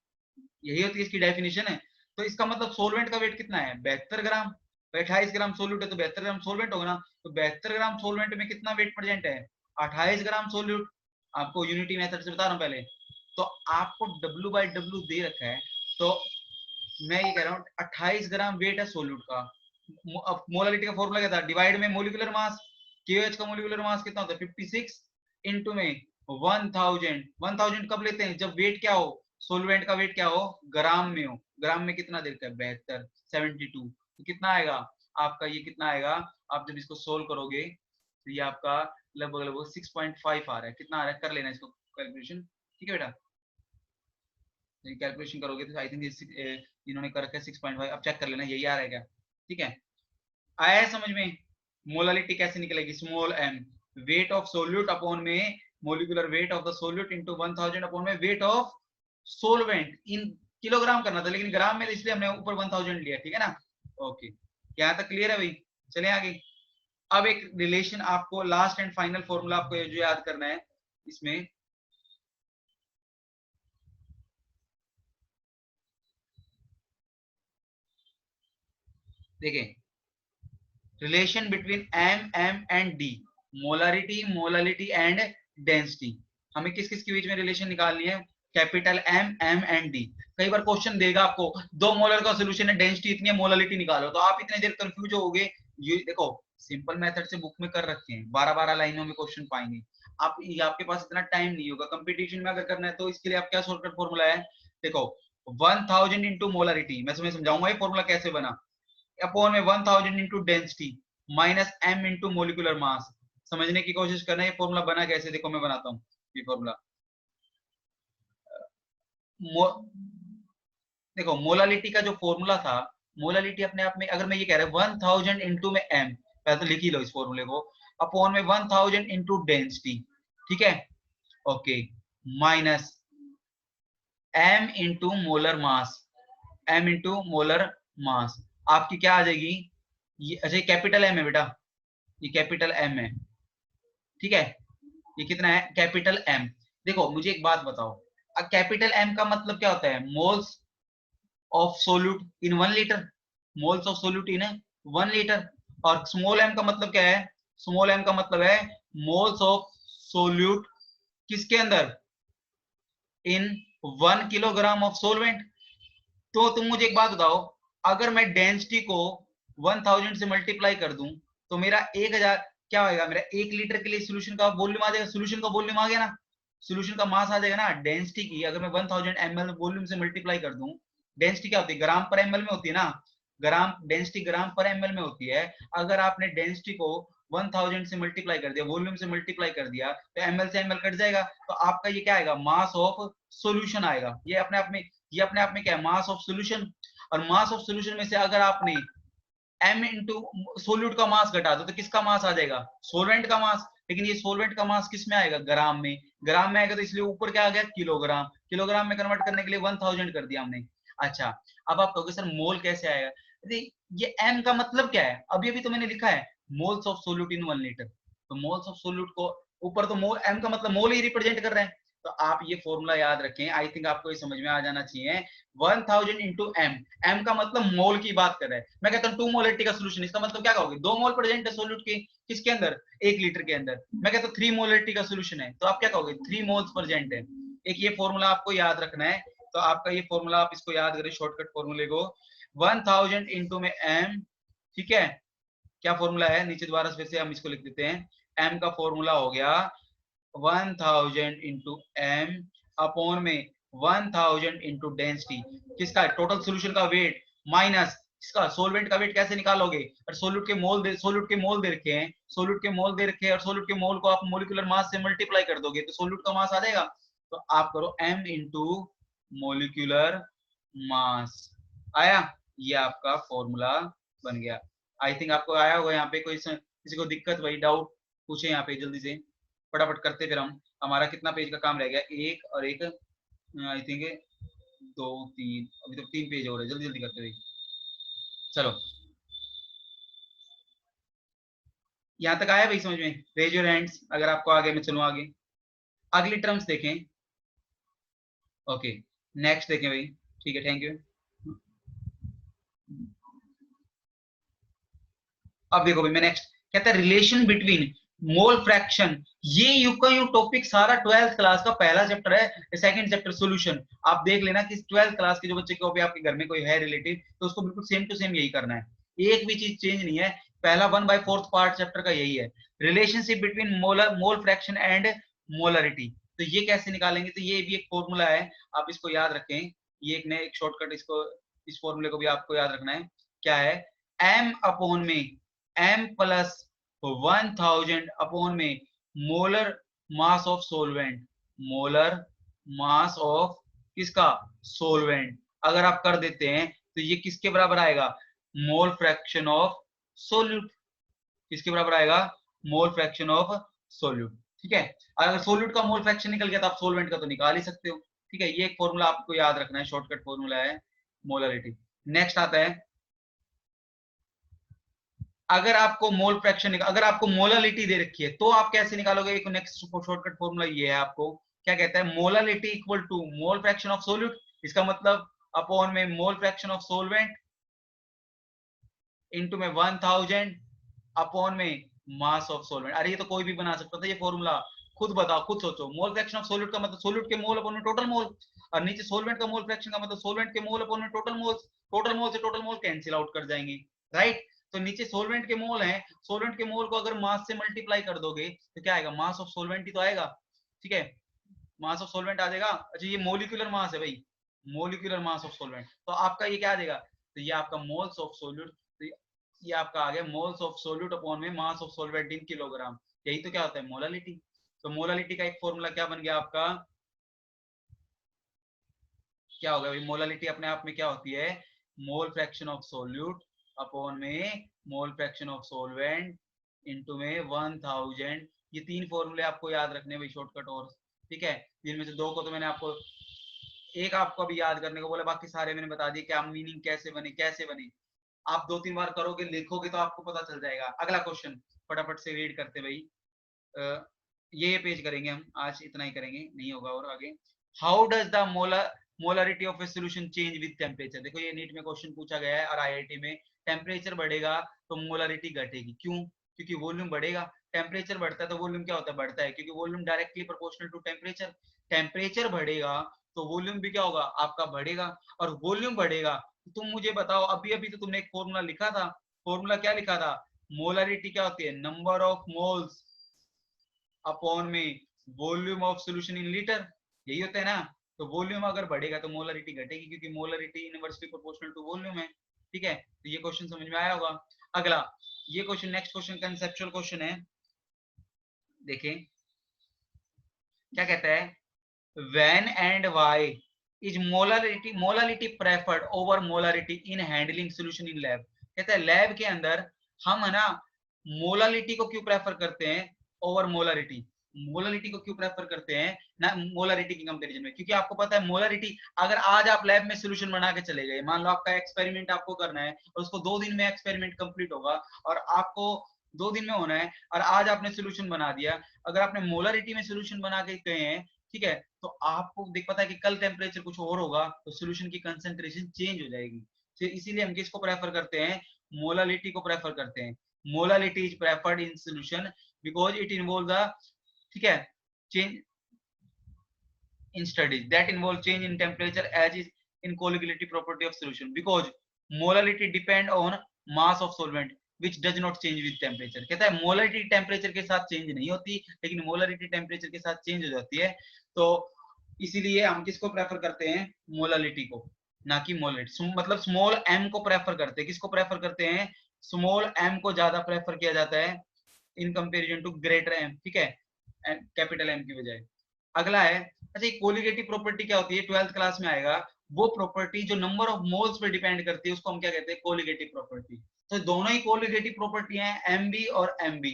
यही होती है इसकी डेफिनेशन है। तो इसका मतलब सोलवेंट का वेट कितना है 72 ग्राम, तो 28 ग्राम सोल्यूट है तो 72 ग्राम सोलवेंट होगा ना, तो 72 ग्राम सोलवेंट में कितना वेट प्रेजेंट है 28 ग्राम सोल्यूट। आपको यूनिटी मेथड से बता रहा हूँ पहले, तो आपको डब्ल्यू बाई डब्ल्यू दे रखा है, तो मैं ये कह रहा हूँ 28 ग्राम वेट है सोल्यूट का। मोलालिटी का फॉर्मूला क्या था, डिवाइड में मोलिकुलर मास, केएच का मोलिकुलर मास कितना होता है 56 इनटू में 1000। 1000 कब लेते हैं, जब वेट क्या हो, सोलवेंट का वेट क्या हो, ग्राम में हो, ग्राम में कितना देता है 72, 72, तो कितना आएगा आपका, ये कितना आएगा, आप जब इसको सोल्व करोगे तो ये आपका लगभग लगभग 6.5 आ रहा है, कितना आ रहा है, कर लेना इसको कैलकुलेशन, ठीक है बेटा। कैलकुलेशन करोगे तो आई थिंक इन्होंने कर रखा है 6.5, अब चेक कर लेना यही आ रहा है क्या, ठीक है। आया है समझ में, मोलालिटी कैसे निकलेगी, small M, weight of solute upon में molecular weight of the solute into 1000 upon में weight of solvent, in kilogram करना था लेकिन ग्राम में, इसलिए हमने ऊपर 1000 लिया, ठीक है ना, ओके यहाँ तक क्लियर है भाई। चले आगे। अब एक रिलेशन आपको, लास्ट एंड फाइनल फॉर्मूला आपको जो याद करना है इसमें, देखिए relation between M M and D, molarity molality and density, हमें किस किस के बीच में रिलेशन निकालनी है, capital M M and D. कई बार क्वेश्चन देगा आपको 2 मोलर का सॉल्यूशन है, डेंसिटी इतनी है, मोलालिटी निकालो, तो आप इतने देर कंफ्यूज होगे, ये देखो सिंपल मेथड से बुक में कर रखे हैं, 12-12 लाइनों में क्वेश्चन पाएंगे आप। आपके पास इतना टाइम नहीं होगा कंपटीशन में अगर करना है, तो इसके लिए आप क्या शॉर्टकट फॉर्मूला है, देखो 1000 इंटू मोलरिटी, मैं तुम्हें समझाऊंगा ये फॉर्मूला कैसे बना, अपॉन में 1000 into density minus m into molecular mass. समझने की कोशिश करना ये फॉर्मूला बना कैसे, देखो मैं बनाता हूँ ये फॉर्मूला। देखो मोलालिटी का जो फॉर्मूला था, मोलालिटी अपने आप में अगर मैं ये कह रहा हूँ 1000 इंटू में m, पहले तो लिख ही लो इस फॉर्मूले को, अपॉन में 1000 इंटू डेंसिटी, ठीक है, okay, minus m into molar mass, m into molar mass, आपकी क्या आ जाएगी, ये अच्छा कैपिटल m है बेटा, ये कैपिटल m है, ठीक है, ये कितना है कैपिटल m। देखो मुझे एक बात बताओ, कैपिटल m का मतलब क्या होता है, moles of solute in 1 litre, moles of solute in 1 litre, और स्मॉल m का मतलब क्या है, स्मॉल m का मतलब है मोल्स ऑफ सोल्यूट किसके अंदर, इन 1 किलोग्राम ऑफ सोलवेंट। तो तुम मुझे एक बात बताओ, अगर मैं डेंसिटी को 1000 से मल्टीप्लाई कर दूं तो मेरा 1000 क्या होगा, मेरा 1 लीटर के लिए सोल्यूशन का वॉल्यूम आ जाएगा, सोल्यूशन का वॉल्यूम आ गया ना, सोल्यूशन का मास आ जाएगा ना। डेंसिटी की अगर मैं 1000 ml वॉल्यूम से मल्टीप्लाई कर दूं, डेंसिटी क्या होती है, ग्राम पर एमएल में होती है ना, ग्राम डेंसिटी ग्राम पर एमएल में होती है। अगर आपने डेंसिटी को 1000 से मल्टीप्लाई कर दिया, वॉल्यूम से मल्टीप्लाई कर दिया, तो एमएल से एमएल कट जाएगा, तो आपका ये क्या आएगा, मास ऑफ सॉल्यूशन आएगा। ये अपने आप में, ये अपने आप में क्या है, मास ऑफ सॉल्यूशन। और मास ऑफ सॉल्यूशन में से अगर आपने m इंटू सोल्यूट का मास घटा दो तो किसका मास आ जाएगा, सोलवेंट का मास। लेकिन ये सोलवेंट का मास किस में आएगा, ग्राम में, ग्राम में आएगा, तो इसलिए ऊपर क्या आ गया, किलोग्राम, किलोग्राम में कन्वर्ट करने के लिए 1000 कर दिया हमने। अच्छा अब आप कहोगे सर मोल कैसे आएगा, ये m का मतलब क्या है, अभी अभी तो मैंने लिखा है moles of solute in 1 litre, तो मोल्स ऑफ सोल्यूट को ऊपर तो मोल, m का मतलब मोल ही रिप्रेजेंट कर रहे हैं, तो आप ये फॉर्मूला याद रखें, आई थिंक आपको ये समझ में आ जाना चाहिए। 1000 इंटू एम, एम का मतलब मोल की बात कर रहे हैं, मैं कहता हूँ 2 मोलरिटी का सोल्यूशन, इसका मतलब क्या कहोगे, 2 मोल प्रेजेंट है सोल्यूट के किसके अंदर, 1 लीटर के अंदर, मैं कहता हूँ 3 मोलरिटी का सोल्यूशन है, तो आप क्या कहोगे 3 मोल्स प्रेजेंट है। एक ये फॉर्मूला आपको याद रखना है, तो आपका ये फॉर्मूला आप इसको याद करें, शॉर्टकट फॉर्मूले को 1000 इंटू में एम, ठीक है, क्या फॉर्मूला है नीचे दोबारा फिर से हम इसको लिख देते हैं, एम का फॉर्मूला हो गया 1000 इंटू एम अपॉन में 1000 इंटू डेंसिटी, किसका टोटल सोल्यूशन का वेट माइनस इसका सोलवेंट का वेट, कैसे निकालोगे, और सोल्यूट के मोल दे, सोल्यूट के मोल दे रखे हैं, सोल्यूट के मोल दे रखे हैं, और सोल्यूट के मोल को आप मोलिकुलर मास से मल्टीप्लाई कर दोगे तो सोल्यूट का मास आ जाएगा, तो आप करो m इंटू मोलिकुलर मास, आया, ये आपका फॉर्मूला बन गया। आई थिंक आपको आया होगा, यहाँ पे कोई किसी को दिक्कत भाई डाउट पूछे यहाँ पे जल्दी से, फटाफट करते फिर हम, हमारा कितना पेज का काम रह गया, एक और एक आई थिंक 2 3, अभी तो 3 पेज हो रहे, जल्दी जल्दी करते हुए चलो। यहाँ तक आया भाई समझ में, रेज योर हैंड्स अगर आपको आगे, मैं चलूँ आगे, अगली टर्म्स देखें, ओके नेक्स्ट देखें भाई, ठीक है थैंक यू। अब देखो भाई मैं नेक्स्ट, कहता है रिलेशन बिटवीन मोल फ्रैक्शन, ये यू का यू टॉपिक सारा 12th क्लास का पहला चैप्टर है, सेकंड चैप्टर सॉल्यूशन, आप देख लेना कि 12th क्लास के जो बच्चे को भी आपके घर में कोई है रिलेटिव, तो उसको बिल्कुल सेम टू सेम यही करना है, एक भी चीज चेंज नहीं है, पहला 1/4 पार्ट चैप्टर का यही है, relationship between molar mole fraction and molarity. तो ये कैसे निकालेंगे, तो ये भी एक फॉर्मूला है, आप इसको याद रखें, ये एक नया एक शॉर्टकट, इसको इस फॉर्मूले को भी आपको याद रखना है, क्या है, m अपॉन में m प्लस 1000 अपॉन में molar mass of solvent, molar mass of किसका, सोलवेंट, अगर आप कर देते हैं तो ये किसके बराबर आएगा, मोल फ्रैक्शन ऑफ सोल्यूट, किसके बराबर आएगा, मोल फ्रैक्शन ऑफ सोल्यूट, ठीक है। अगर सोल्यूट का मोल फ्रैक्शन निकल गया तो आप सोलवेंट का तो निकाल ही सकते हो, ठीक है, ये एक फॉर्मूला आपको याद रखना है, शॉर्टकट फॉर्मूला है मोलरिटी। नेक्स्ट आता है, अगर आपको मोल फ्रैक्शन, अगर आपको मोलालिटी दे रखी है तो आप कैसे निकालोगे, एक नेक्स्ट शॉर्टकट फॉर्मूला ये है, आपको क्या कहता है, molality equal to mole fraction of solute, इसका मतलब अपॉन में mole fraction of solvent into में 1000 अपॉन में मास ऑफ सोलवेंट। अरे ये तो कोई भी बना सकता था ये फॉर्मूला, खुद बताओ, खुद सोचो, मोल फ्रैक्शन ऑफ सोल्यूट का मतलब सोल्यूट के मोल अपॉन में टोटल मोल, और नीचे सोलवेंट का मोल फ्रैक्शन का मतलब सोलवेंट के मोल अपॉन में टोटल मोल, टोटल मोल से टोटल मोल कैंसिल आउट कर जाएंगे, राइट। तो नीचे सोलवेंट के मोल हैं, सोलवेंट के मोल को अगर मास से मल्टीप्लाई कर दोगे तो क्या आएगा, मास ऑफ सोलवेंट ही तो आएगा, ठीक है, मास ऑफ सोलवेंट आ जाएगा। अच्छा ये मोलिकुलर मास है भाई, मोलिकुलर मास ऑफ सोलवेंट, तो आपका ये क्या आ जाएगा, तो ये आपका मोल्स ऑफ सोल्यूट, तो ये आपका आ गया मोल्स ऑफ सोल्यूट अपॉन में mass of solvent in kilogram, यही तो क्या होता है मोलालिटी। तो मोलालिटी का एक फॉर्मूला क्या बन गया आपका, क्या होगा भाई, मोलालिटी अपने आप में क्या होती है, mole fraction of solute upon में mole fraction of solvent into में 1000। ये तीन फॉर्मूले आपको याद रखने भाई शॉर्टकट, और ठीक है, जिनमें से दो को तो मैंने आपको, एक आपको अभी याद करने को बोला, बाकी सारे मैंने बता दिए क्या मीनिंग कैसे बने कैसे बने। आप 2-3 बार करोगे लिखोगे तो आपको पता चल जाएगा। अगला क्वेश्चन फटाफट से रीड करते भाई, ये पेज करेंगे हम आज, इतना ही करेंगे, नहीं होगा और आगे। How does the molarity of a solution change with temperature. देखो ये नीट में क्वेश्चन पूछा गया है और आईआईटी में, टेम्परेचर बढ़ेगा तो मोलरिटी घटेगी, क्यों, क्योंकि वॉल्यूम बढ़ेगा, टेम्परेचर बढ़ता है तो वॉल्यूम क्या होता है, बढ़ता है, क्योंकि volume directly proportional to temperature. Temperature बढ़ेगा तो वॉल्यूम भी क्या होगा आपका बढ़ेगा, और वॉल्यूम बढ़ेगा तो तुम मुझे बताओ, अभी अभी तो तुमने एक फॉर्मूला लिखा था, फॉर्मूला क्या लिखा था, मोलरिटी क्या होती है, नंबर ऑफ मोल्स अपॉन में volume of solution in litre, यही होता है ना। तो वॉल्यूम अगर बढ़ेगा तो मोलरिटी घटेगी, क्योंकि molarity inversely proportional to volume है, ठीक है। तो ये क्वेश्चन समझ में आया होगा। अगला ये question, next question conceptual question है, देखें क्या कहता है, when and why is molality preferred over molarity in handling solution in lab। कहता है लैब के अंदर हम है ना मोलालिटी को क्यों प्रेफर करते हैं ओवर मोलारिटी, मोलालिटी को क्यों प्रेफर करते हैं ना मोलारिटी की कंपैरिजन में, क्योंकि आपको पता है मोलारिटी, अगर आज आप लैब में सोल्यूशन बना के चले गए, मान लो आपका एक्सपेरिमेंट आपको करना है और उसको 2 दिन में एक्सपेरिमेंट कंप्लीट होगा और आपको 2 दिन में होना है, और आज आपने सोल्यूशन बना दिया, अगर आपने मोलारिटी में सोल्यूशन बना के गए हैं, ठीक है, तो आपको देख पता है कि कल टेम्परेचर कुछ और होगा तो सॉल्यूशन की कंसंट्रेशन चेंज हो जाएगी। तो इसीलिए हम किसको प्रेफर करते हैं, मोलालिटी को प्रेफर करते हैं। Molality is preferred in solution because it involve the, ठीक है, change in studies that involve change in temperature as is in colligativity property of solution because molality depend on mass of solvent which does not change with temperature। कहता है मोलारिटी टेम्परेचर के साथ चेंज नहीं होती, लेकिन मोलारिटी टेम्परेचर के साथ चेंज हो जाती है, तो इसीलिए हम किसको प्रेफर करते हैं, मोलालिटी को, ना कि मोलारिटी, मतलब स्मॉल एम को प्रेफर करते हैं, किसको प्रेफर करते हैं, स्मॉल एम को ज्यादा प्रेफर किया जाता है in comparison to greater M, ठीक है, कैपिटल एम की बजाय। अगला है, अच्छा कोलिगेटिव प्रॉपर्टी क्या होती है, 12th क्लास में आएगा, वो प्रॉपर्टी जो नंबर ऑफ मोल्स पे डिपेंड करती है उसको हम क्या कहते हैं, कोलिगेटिव प्रॉपर्टी। तो दोनों ही कोलिगेटिव प्रॉपर्टी हैं, एमबी और एमबी,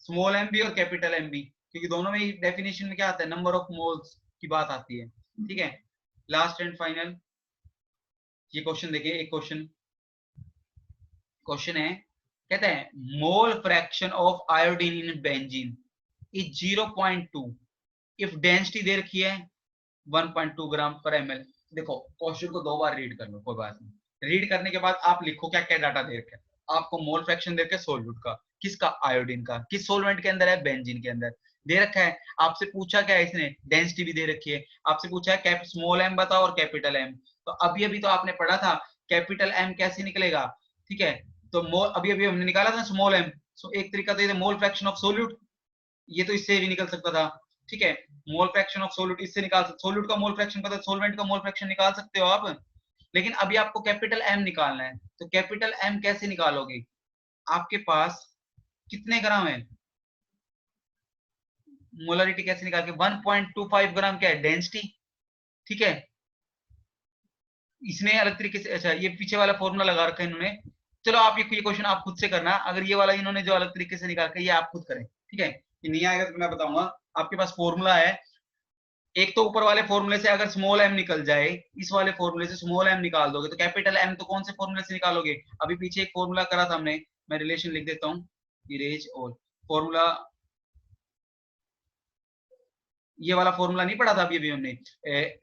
स्मॉल एमबी और कैपिटल एमबी, क्योंकि दोनों में डेफिनेशन में क्या आता है, नंबर ऑफ मोल्स की बात आती है, ठीक है। लास्ट एंड फाइनल ये क्वेश्चन देखिए, एक क्वेश्चन है, कहते हैं mole fraction of iodine in benzene is 0.2 if density दे रखी है 1.2 ग्राम पर एमएल। देखो क्वेश्चन को 2 बार रीड कर लो, कोई बात नहीं, रीड करने के बाद आप लिखो क्या क्या डाटा दे रखा है आपको, मोल फ्रैक्शन दे रखा है सोल्यूट का, किसका, आयोडीन का, किस सोलवेंट के अंदर है, बेंजीन के अंदर दे रखा है। आपसे पूछा क्या है इसने, डेंसिटी भी दे रखी है, आपसे पूछा है स्मॉल एम बताओ और कैपिटल एम, तो अभी अभी तो आपने पढ़ा था कैपिटल एम कैसे निकलेगा, ठीक है, तो मोल अभी अभी हमने निकाला था स्मॉल एम, सो एक तरीका तो ये मोल फ्रैक्शन ऑफ सोल्यूट, ये तो इससे भी निकल सकता था, ठीक है, मोल फ्रैक्शन ऑफ सोल्यूट इससे निकाल सकते, सोल्यूट का मोल फ्रैक्शन पता है, सोलवेंट का मोल फ्रैक्शन निकाल सकते हो आप, लेकिन अभी आपको कैपिटल एम निकालना है, तो कैपिटल एम कैसे निकालोगे, आपके पास कितने ग्राम है, मोलरिटी कैसे निकाल के, 1.25 ग्राम क्या है डेंसिटी, ठीक है, इसने अलग तरीके से, अच्छा ये पीछे वाला फॉर्मूला लगा रखा है इन्होंने, चलो आप ये क्वेश्चन आप खुद से करना, अगर ये वाला इन्होंने जो अलग तरीके से निकाल के ये आप खुद करें, ठीक है, ये नहीं आएगा तो मैं बताऊंगा। आपके पास फॉर्मूला है, एक तो ऊपर वाले फॉर्मूले से अगर स्मॉल एम निकल जाए, इस वाले फॉर्मूले से स्मॉल एम निकाल दोगे तो कैपिटल एम तो कौन से फॉर्मूले से निकालोगे, अभी पीछे एक फॉर्मूला करा था हमने, मैं रिलेशन लिख देता हूँ, इरेज और फॉर्मूला, ये वाला फॉर्मूला नहीं पढ़ा था अभी अभी हमने,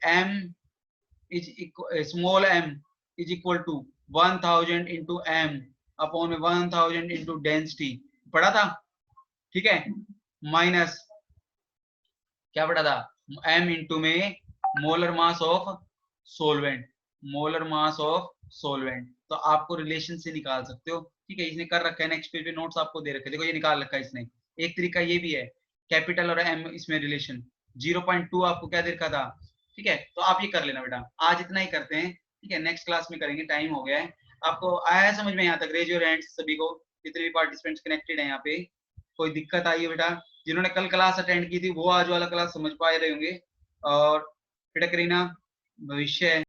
M is small M is equal to 1000 into M upon में 1000 इंटू डेंसिटी पढ़ा था, ठीक है, माइनस क्या पढ़ा था, एम इंटू में molar mass of solvent, molar mass of solvent, तो आपको रिलेशन से निकाल सकते हो। ठीक है, इसने कर रखा है, नेक्स्ट पेज पे नोट्स आपको दे रखे हैं, देखो ये निकाल रखा है इसने। एक तरीका ये भी है, कैपिटल और एम इसमें रिलेशन 0.2 आपको क्या दे रखा था। ठीक है, तो आप ये कर लेना बेटा, आज इतना ही करते हैं। ठीक है, नेक्स्ट क्लास में करेंगे, टाइम हो गया है। आपको आया है समझ में यहाँ तक? रेज योर हैंड्स सभी को, जितने भी पार्टिसिपेंट्स कनेक्टेड है यहाँ पे। कोई दिक्कत आई है बेटा? जिन्होंने कल क्लास अटेंड की थी वो आज वाला क्लास समझ पा रहे होंगे। और बेटा करीना, भविष्य है